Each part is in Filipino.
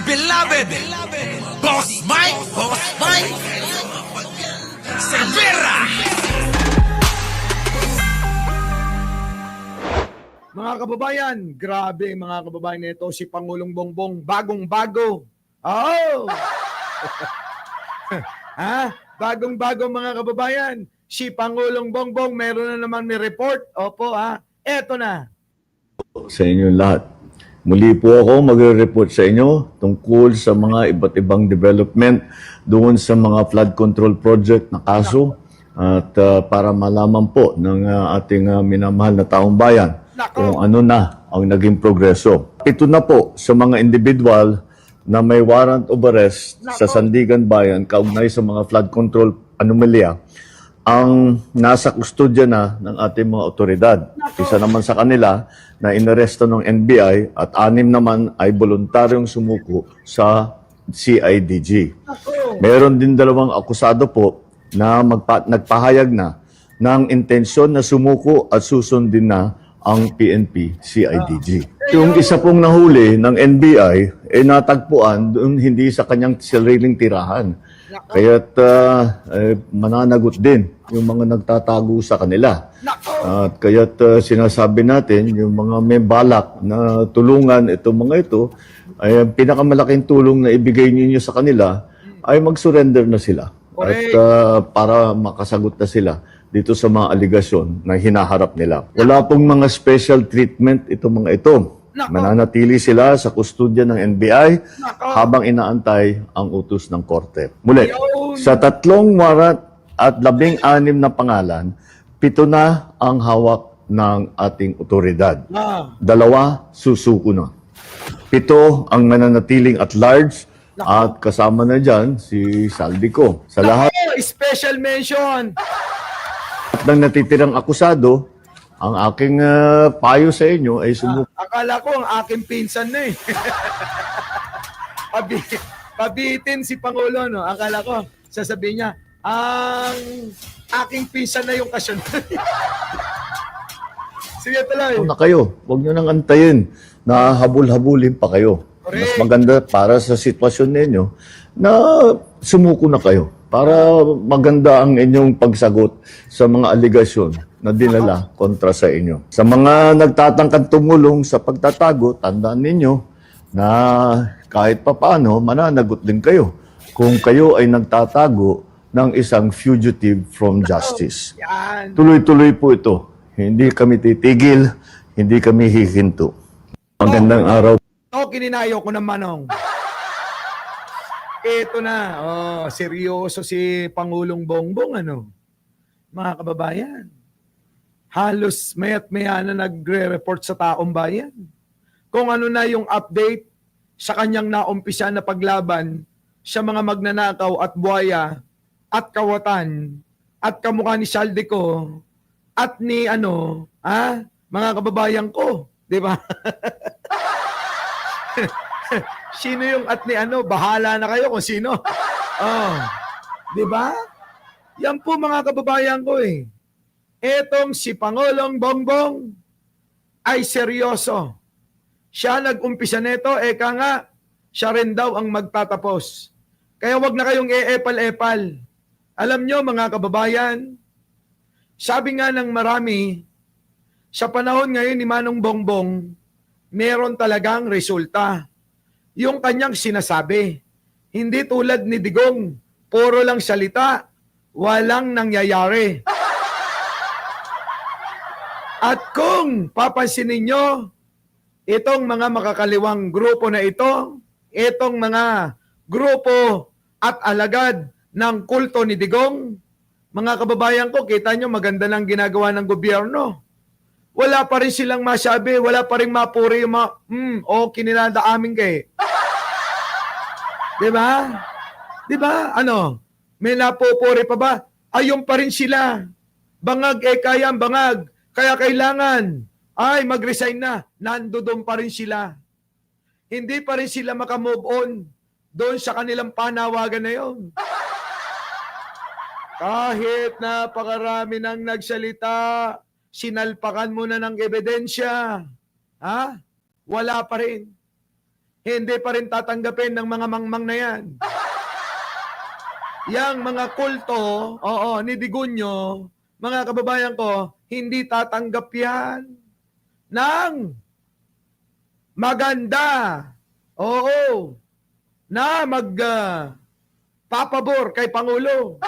beloved Boss Mike Cervera. Mga kababayan, grabe mga kababayan nito si Pangulong Bongbong, bagong-bago. Oh! Ha? Bagong-bago mga kababayan. Si Pangulong Bongbong meron na naman may report. Opo ha. Eto na. Sa inyong lahat. Muli po ako magre-report sa inyo tungkol sa mga iba't ibang development doon sa mga flood control project na kaso at para malaman po ng ating minamahal na taong bayan kung ano na ang naging progreso. Ito na po sa mga individual na may warrant of arrest sa Sandigan Bayan kaugnay sa mga flood control anomalya ang nasa kustodya na ng ating mga otoridad. Isa naman sa kanila na inaresto ng NBI at 6 naman ay voluntaryong sumuko sa CIDG. Meron din 2 akusado po na nagpahayag na ng intensyon na sumuko at susundin na ang PNP CIDG. Yung isa pong nahuli ng NBI ay natagpuan doon hindi sa kanyang sariling tirahan. Kaya't mananagot din yung mga nagtatago sa kanila. At kaya't sinasabi natin yung mga may balak na tulungan itong mga ito ay ang pinakamalaking tulong na ibigay ninyo sa kanila ay mag-surrender na sila. At para makasagot na sila dito sa mga aligasyon na hinaharap nila. Wala pong mga special treatment itong mga ito. Mananatili sila sa kustodya ng NBI habang inaantay ang utos ng korte. Muli, sa 3 warrant at 16 na pangalan, 7 na ang hawak ng ating otoridad. 2 susuko na. 7 ang mananatiling at large at kasama na dyan si Saldico. Sa lahat Special mention. ng natitirang akusado, ang aking payo sa inyo ay sumuko. Akala ko ang aking pinsan na eh. Pabitin si Pangulo, no? Akala ko, sasabihin niya, ang aking pinsan na yung kasunod. Sige tuloy. Na kayo, huwag nyo nang antayin na habul-habulin pa kayo. Mas maganda para sa sitwasyon ninyo na sumuko na kayo para maganda ang inyong pagsagot sa mga aligasyon na dinala kontra sa inyo. Sa mga nagtatangkang tumulong sa pagtatago, tandaan ninyo na kahit papaano, mananagot din kayo kung kayo ay nagtatago ng isang fugitive from justice. Tuloy-tuloy po ito. Hindi kami titigil, hindi kami hihinto. Magandang araw. Kininayo ko ng manong. Ito na. Seryoso si Pangulong Bongbong, ano? Mga kababayan. Halos maya't maya na nagre-report sa taong bayan. Kung ano na yung update sa kanyang naumpisa na paglaban sa mga magnanakaw at buhaya at kawatan at kamukha ni Saldico at ni mga kababayan ko. Di ba? Sino yung at ni bahala na kayo kung sino. Di ba? Yan po mga kababayan ko eh. Etong si Pangulong Bongbong ay seryoso. Siya nag-umpisa nito, eka nga, siya rin daw ang magtatapos. Kaya wag na kayong e-epal-epal. Alam nyo mga kababayan, sabi nga ng marami, sa panahon ngayon ni Manong Bongbong, meron talagang resulta. Yung kanyang sinasabi. Hindi tulad ni Digong, puro lang salita, walang nangyayari. At kung papansinin nyo, itong mga makakaliwang grupo na ito, itong mga grupo at alagad ng kulto ni Digong, mga kababayan ko, kita nyo maganda lang ginagawa ng gobyerno. Wala pa rin silang masabi, wala pa rin mapuri yung mga, kininada amin kay. Diba? Diba? May napupuri pa ba? Ayun pa rin sila. Bangag kayang bangag. Kaya kailangan mag-resign na. Nandoon pa rin sila. Hindi pa rin sila makamove on doon sa kanilang panawagan na yun. Kahit napakarami nang nagsalita, sinalpakan mo na ng ebidensya. Wala pa rin. hindi pa rin tatanggapin ng mga mangmang na yan. Yang mga kulto, oo, ni Digunyo, mga kababayan ko, hindi tatanggap yan ng maganda. Oo. Na papabor kay Pangulo.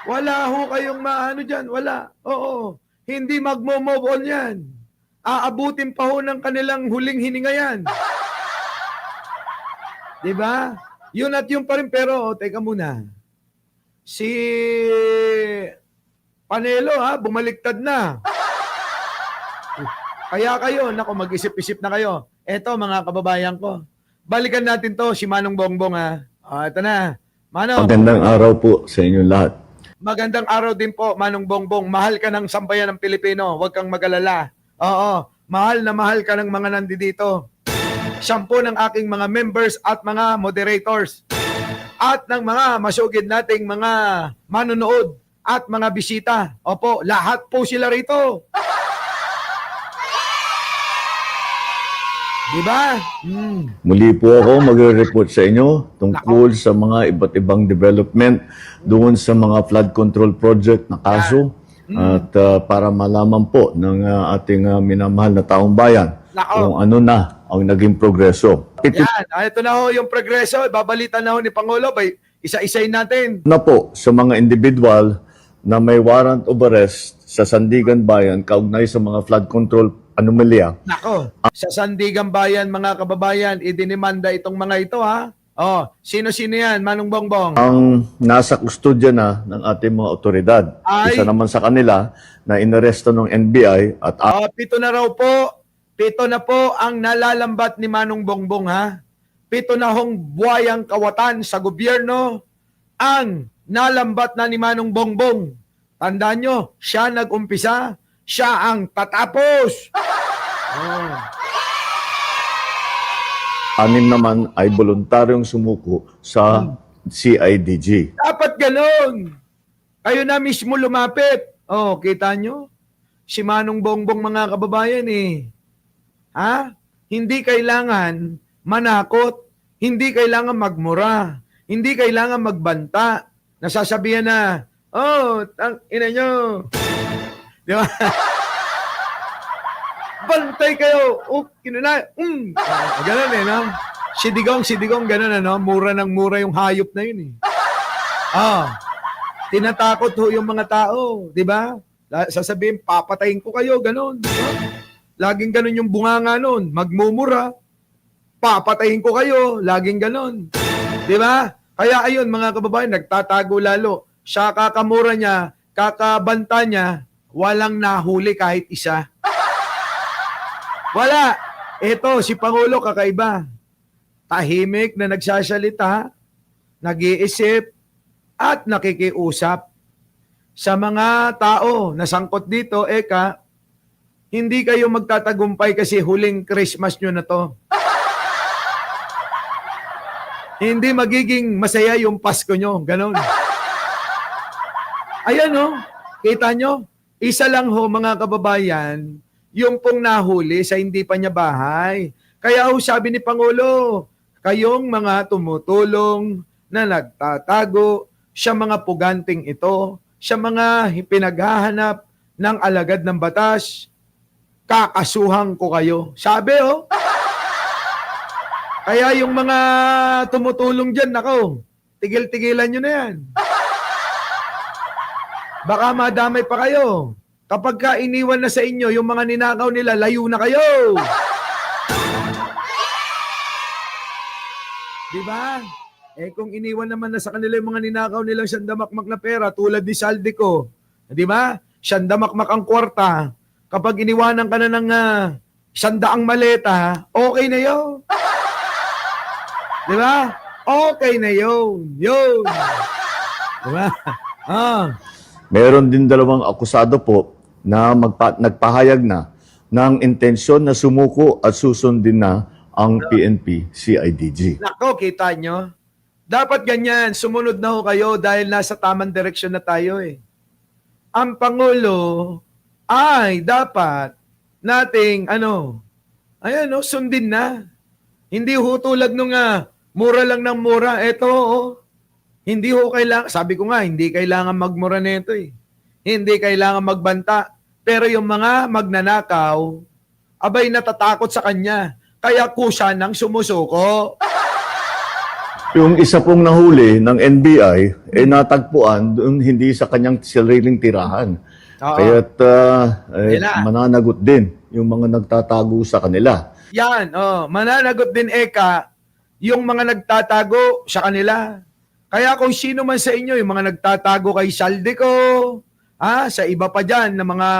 Wala ho kayong maano dyan. Wala. Oo. Hindi magmo-move on yan. Aabutin pa ho ng kanilang huling hininga yan. Diba? Yun at yun pa rin. Pero, teka muna. Si Panelo, bumaliktad na. Kaya kayo, nako, mag-isip-isip na kayo. Eto, mga kababayan ko. Balikan natin to, si Manong Bongbong, ha. Ito na. Manong. Magandang araw po sa inyong lahat. Magandang araw din po, Manong Bongbong. Mahal ka ng sambayan ng Pilipino. Huwag kang mag-alala. Oo, mahal na mahal ka ng mga nandito. 10 ng aking mga members at mga moderators. At ng mga masugid nating mga manonood at mga bisita. Opo, lahat po sila rito. Diba? Muli po ako magre-report sa inyo tungkol sa mga iba't ibang development doon sa mga flood control project na kaso at para malaman po ng ating minamahal na taong bayan kung ano na ang naging progreso. Yan, ito na ho yung progreso. Babalita na ho ni Pangulo. Isa-isayin natin. Na po sa mga individual na may warrant of arrest sa Sandigan Bayan kaugnay sa mga flood control anomalya. Nako, sa Sandigan Bayan, mga kababayan, idinimanda itong mga ito, ha? Oh, sino-sino yan, Manong Bongbong? Ang nasa kustodya na ng ating mga otoridad. Ay. Isa naman sa kanila na inaresto ng NBI at 7 na raw po. 7 na po ang nalalambat ni Manong Bongbong, ha? 7 na hong buwayang kawatan sa gobyerno ang nalambat na ni Manong Bongbong. Tandaan nyo, siya nag-umpisa, siya ang tatapos. Oh. 6 naman ay voluntaryong sumuko sa CIDG. Dapat ganon. Kayo na mismo lumapit. Oh, kita nyo? Si Manong Bongbong, mga kababayan, ha? Hindi kailangan manakot. Hindi kailangan magmura. Hindi kailangan magbanta. Nasasabihan na, oh, ina nyo. Di ba? Bantay kayo. Oh, kinunay. Ganun no? Sidigong, ganun mura ng mura yung hayop na yun tinatakot ho yung mga tao. Di ba? Sasabihin, papatayin ko kayo, ganun. Diba? Laging ganun yung bunganga nun. Magmumura. Papatayin ko kayo. Laging ganun. Di ba? Kaya ayun, mga kababayan, nagtatago lalo. Siya kakamura niya, kakabanta niya, walang nahuli kahit isa. Wala. Ito, si Pangulo kakaiba. Tahimik na nagsasalita, nag-iisip, at nakikiusap. Sa mga tao na sangkot dito, hindi kayo magtatagumpay kasi huling Christmas nyo na to. Hindi magiging masaya yung Pasko nyo. Ganon. Ayan kita nyo? Isa lang ho, mga kababayan, yung pong nahuli sa hindi pa niya bahay. Kaya sabi ni Pangulo, kayong mga tumutulong na nagtatago sa mga puganting ito, sa mga pinaghahanap ng alagad ng batas, kakasuhan ko kayo. Sabi Kaya yung mga tumutulong dyan, nako, tigil-tigilan nyo na yan. Baka madamay pa kayo. Kapag ka iniwan na sa inyo, yung mga ninakaw nila, layo na kayo. Diba? Kung iniwan naman na sa kanila yung mga ninakaw nilang siyandamakmak na pera, tulad ni Saldico, diba? Siyandamakmak ang kwarta. Kapag iniwanan ka na ng 100 maleta, okay na yun. Diba? Okay na yun. Yun. Diba? Meron din 2 akusado po na nagpahayag na ng intensyon na sumuko at susundin na ang PNP CIDG. Nako, kita nyo? Dapat ganyan, sumunod na ho kayo dahil nasa tamang direksyon na tayo Ang Pangulo ay dapat nating Ayan, no, sundin na. Hindi ho tulad nung mura lang ng mura. Eto, oh, hindi ho kailangan, sabi ko nga, hindi kailangan magmura nito eh. Hindi kailangan magbanta. Pero yung mga magnanakaw, abay natatakot sa kanya. Kaya kusa nang sumusuko. Yung isa pong nahuli ng NBI, natagpuan doon hindi sa kanyang sariling tirahan. Oo. Kaya't Nila. mananagot din yung mga nagtatago sa kanila. Yan, oh, mananagot din Eka, yung mga nagtatago sa kanila. Kaya kung sino man sa inyo, yung mga nagtatago kay Saldico, sa iba pa dyan na mga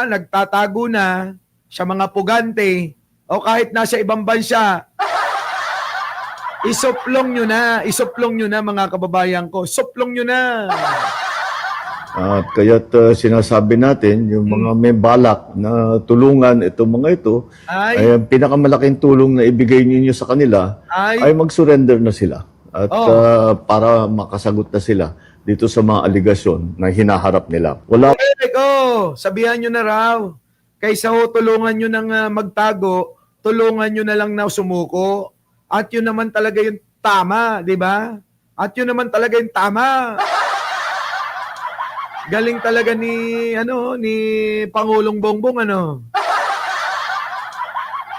nagtatago na sa mga pugante, o kahit nasa ibang bansa, isuplong nyo na mga kababayan ko, suplong nyo na. At kaya't sinasabi natin, yung mga may balak na tulungan itong mga ito, ay ang pinakamalaking tulong na ibigay ninyo sa kanila ay mag-surrender na sila. At para makasagot na sila dito sa mga aligasyon na hinaharap nila. Wala Sabihan nyo na raw, kaysa ho tulungan nyo ng magtago, tulungan nyo na lang na sumuko. At yun naman talaga yung tama, di ba? At yun naman talaga yung tama. Galing talaga ni Pangulong Bongbong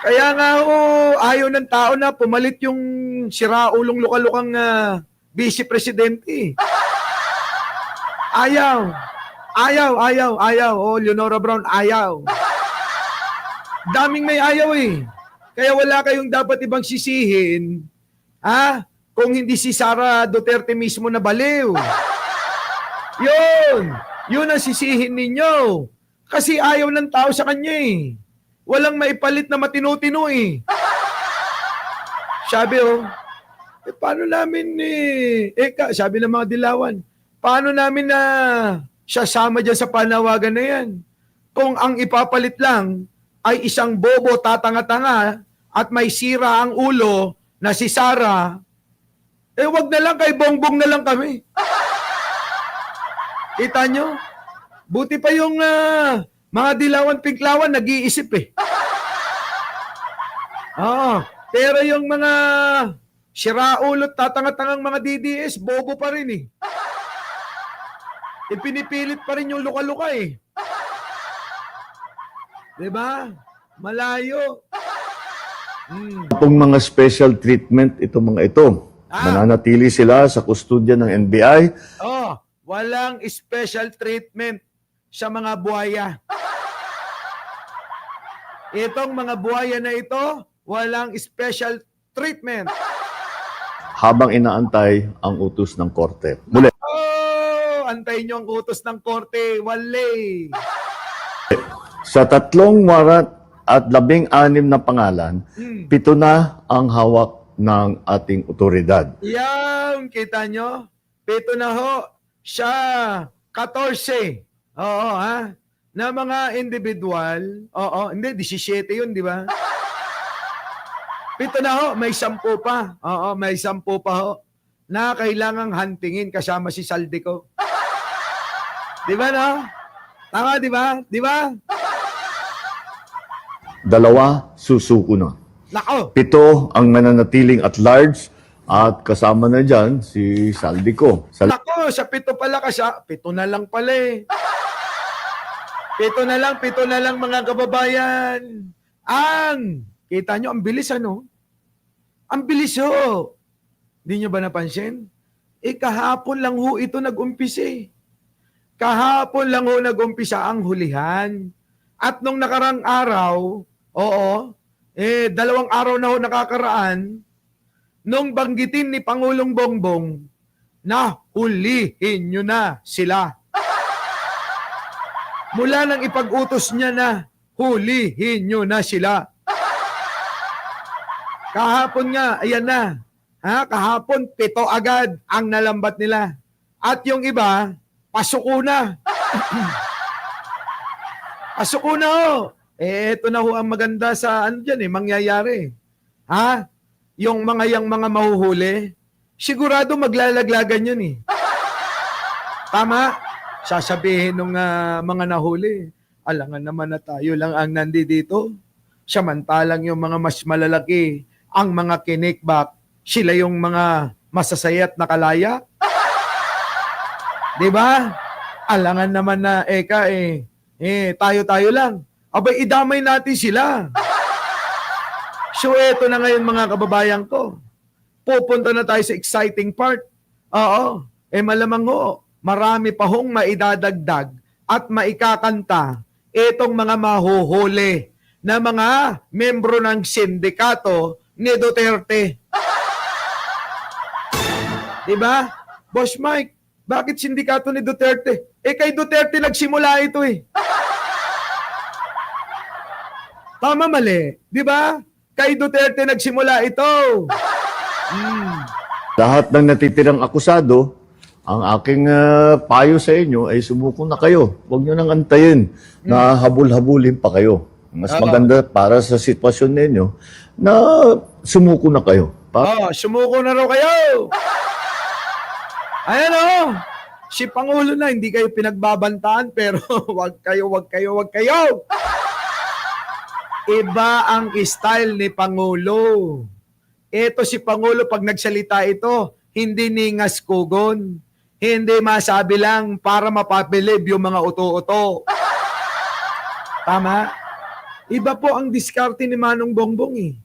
Kaya nga ayaw ng tao na pumalit yung siraulong lukalukang vice presidente. Ayaw. Leonora Brown, ayaw. Daming may ayaw eh. Kaya wala kayong dapat ibang sisihin, kung hindi si Sara Duterte mismo na baliw. Yun ang sisihin ninyo. Kasi ayaw ng tao sa kanya eh. Walang maipalit na matino-tino eh. Sabi paano namin sabi ng mga dilawan, paano namin na sasama dyan sa panawagan na yan? Kung ang ipapalit lang ay isang bobo tatanga-tanga at may sira ang ulo na si Sara, wag na lang, kay Bongbong na lang kami. Kita nyo? Buti pa yung mga dilawan pinklawan nag-iisip eh. Pero yung mga siraulot tatanga-tangang mga DDS, bobo pa rin eh. Ipinipilit pa rin yung luka-luka eh. Diba? Malayo. pong mga special treatment itong mga ito. Mananatili sila sa kustodya ng NBI. Walang special treatment sa mga buhaya. Itong mga buhaya na ito, walang special treatment. Habang inaantay ang utos ng korte. Muli. Antayin nyo ang utos ng korte. Wale. Sa 3 warrant at 16 na pangalan, 7 na ang hawak ng ating otoridad. Yan, kita nyo? 7 na ho. Siya, 14. Na mga individual. Hindi, 17 yun, di ba? 7 na ho, may 10 pa. May 10 pa ho. Na kailangang huntingin kasama si Saldico. Di ba, no? Tama, di ba? Di ba? 2 susuko na. Nako! 7 ang mananatiling at large at kasama na dyan si Saldico. Nako, sa 7 pala kasi, 7 na lang pala eh. 7 na lang mga kababayan. Kita nyo, ang bilis Ang bilis ho. Hindi nyo ba napansin? Kahapon lang ho ito nag-umpisa eh. Kahapon lang ho nag-umpisa ang hulihan. At nung nakarang araw, 2 araw na ho nakakaraan, nung banggitin ni Pangulong Bongbong na hulihin nyo na sila. Mula nang ipag-utos niya na hulihin nyo na sila. Kahapon nga, ayan na. Kahapon, 7 agad ang nalambat nila. At yung iba, pasuko na. Pasuko na ho. Ito na ho ang maganda sa mangyayari. Yung mga mahuhuli, sigurado maglalaglagan yun eh. Tama? Sasabihin ng mga nahuli, alangan naman na tayo lang ang nandito. Samantalang yung mga mas malalaki, ang mga kinikbak, sila yung mga masasaya at nakalaya. Di ba? Alangan naman na, tayo-tayo lang. Abay, idamay natin sila. So, eto na ngayon mga kababayan ko. Pupunta na tayo sa exciting part. Oo. Malamang ho, marami pa hong maidadagdag at maikakanta itong mga mahuhuli na mga membro ng sindikato ni Duterte. Diba? Boss Mike, bakit sindikato ni Duterte? Kay Duterte nagsimula ito eh. Tama mali, di ba? Kay Duterte nagsimula ito. Lahat ng natitirang akusado, ang aking payo sa inyo ay sumuko na kayo. Huwag nyo nang antayin na habul-habulin pa kayo. Mas maganda para sa sitwasyon ninyo na sumuko na kayo. Sumuko na raw kayo. Ayan o. Si Pangulo na, hindi kayo pinagbabantaan, pero wag kayo. Iba ang style ni Pangulo. Ito si Pangulo, pag nagsalita ito, hindi ningas kugon. Hindi masabi lang para mapabilib yung mga uto-uto. Tama? Iba po ang diskarte ni Manong Bongbong eh.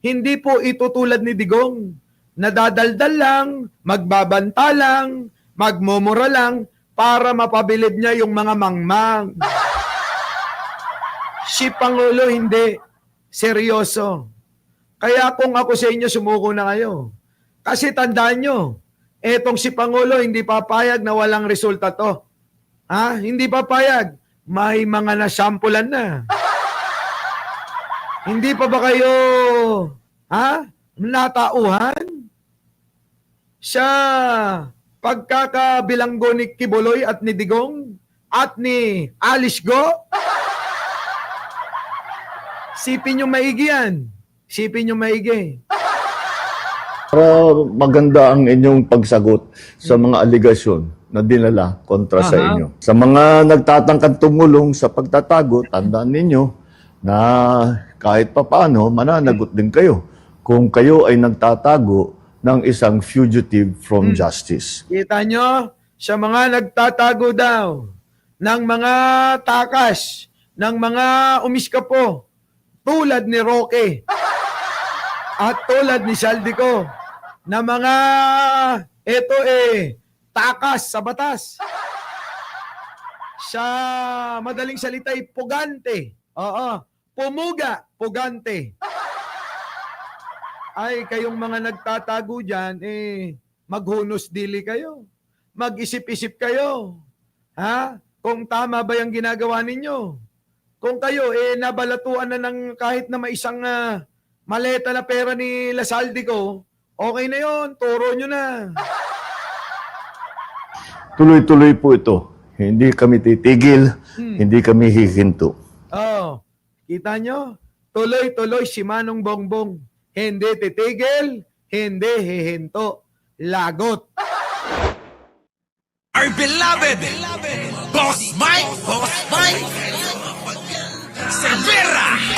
Hindi po ito tulad ni Digong. Nadadaldal lang, magbabanta lang, magmumura lang para mapabilib niya yung mga mangmang. Si Pangulo hindi. Seryoso. Kaya kung ako sa inyo, sumuko na kayo. Kasi tandaan nyo, etong si Pangulo hindi papayag na walang resulta to. Hindi papayag. May mga nasampulan na. Hindi pa ba kayo natauhan? Sa pagkakabilanggo ni Kibuloy at ni Digong at ni Alice Go? Sipin nyo maigi yan. Sipin nyo maigi. Para maganda ang inyong pagsagot sa mga aligasyon na dinala kontra sa inyo. Sa mga nagtatangkang tumulong sa pagtatago, tandaan ninyo na kahit papaano, mananagot din kayo kung kayo ay nagtatago ng isang fugitive from justice. Kita nyo, sa mga nagtatago daw ng mga takas, ng mga umiskapo, tulad ni Roque at tulad ni Saldico, na mga takas sa batas. Sa madaling salita'y pugante. Pumuga, pugante. Ay, kayong mga nagtatago dyan, maghunos dili kayo. Mag-isip-isip kayo. Kung tama ba yung ginagawa ninyo? Kung kayo, nabalatuan na ng kahit na may isang maleta na pera ni Lasaldico, okay na yon, turo nyo na. Tuloy-tuloy po ito. Hindi kami titigil, hindi kami hihinto. Kita nyo? Tuloy-tuloy si Manong Bongbong. Hindi titigil, hindi hihinto. Lagot. Our beloved Boss Mike Cervera.